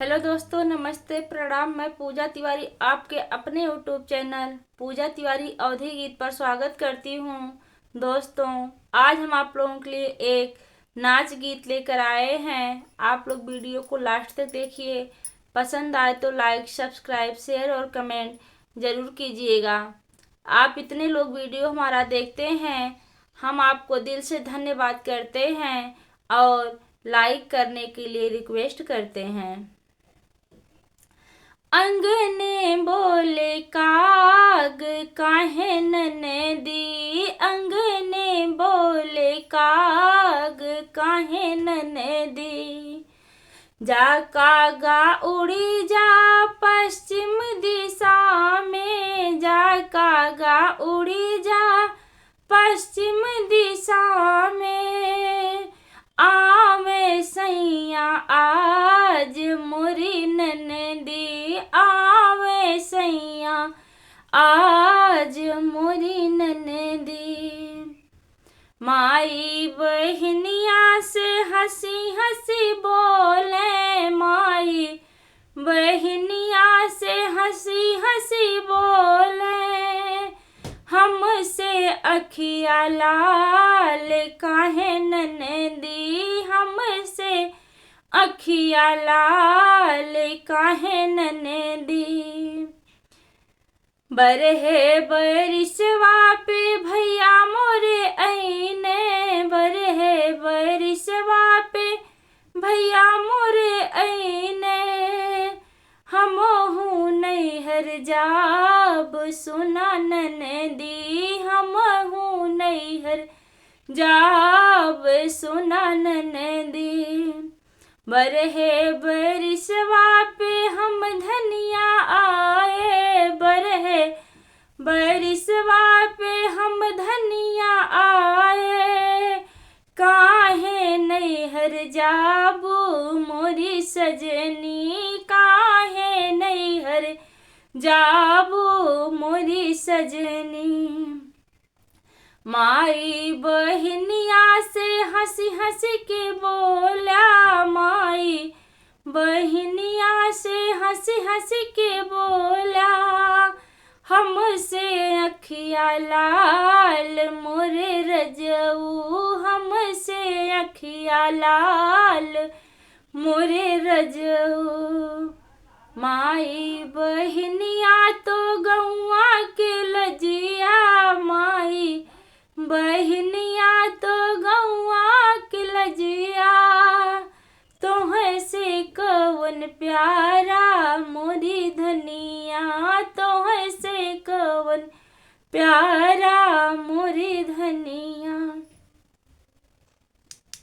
Hello दोस्तों, नमस्ते, प्रणाम। मैं पूजा तिवारी आपके अपने यूट्यूब चैनल पूजा तिवारी अवधी गीत पर स्वागत करती हूँ। दोस्तों, आज हम आप लोगों के लिए एक नाच गीत लेकर आए हैं। आप लोग वीडियो को लास्ट तक देखिए। पसंद आए तो लाइक, सब्सक्राइब, शेयर और कमेंट ज़रूर कीजिएगा। आप इतने लोग वीडियो हमारा देखते हैं, हम आपको दिल से धन्यवाद करते हैं और लाइक करने के लिए रिक्वेस्ट करते हैं। अंगने बोले काग काहे ननदी, अंगने बोले काग काहे ननदी। जा कागा उड़ी जा पश्चिम दिशा में, जा कागा उड़ी जा पश्चिम दिशा में। आवे सैया आज मोरी ननदी, आवे सैया आज मोरी ननदी। माई बहनिया से हंसी हंसी बोले, माई बहनिया से हंसी हंसी बोले। हमसे अखिया लाल काहे ननदी, हमसे अखिया लाल काहे ननदी। बरहे बरिसवा पे भैया मोरे अइने, बरहे बरिसवा पे भैया मोरे अइने। हमहू नैहर जाब सुना ननदी, हमहू नैहर जाब सुना ननदी। बरहे बरिसवा पे हम धनिया आए, बरहे बरिसवा पे हम धनिया आए। काहे नैहर जाबू मोरी सजनी, काहे नैहर जाबू मोरी सजनी। माई बहनिया से हंसी हंसी के बोला, माई बहनिया से हंसी हंसी के बोला। हमसे अखिया लाल मोरे रजऊ, हमसे अखिया लाल मोरे रजऊ। माई बहनिया तो गौआ के लजिया, माई बहनिया तो गौआ के लजिया। तोह से कवन प्यारा मोरी धनिया, तोह से कवन प्यारा मोरी धनिया।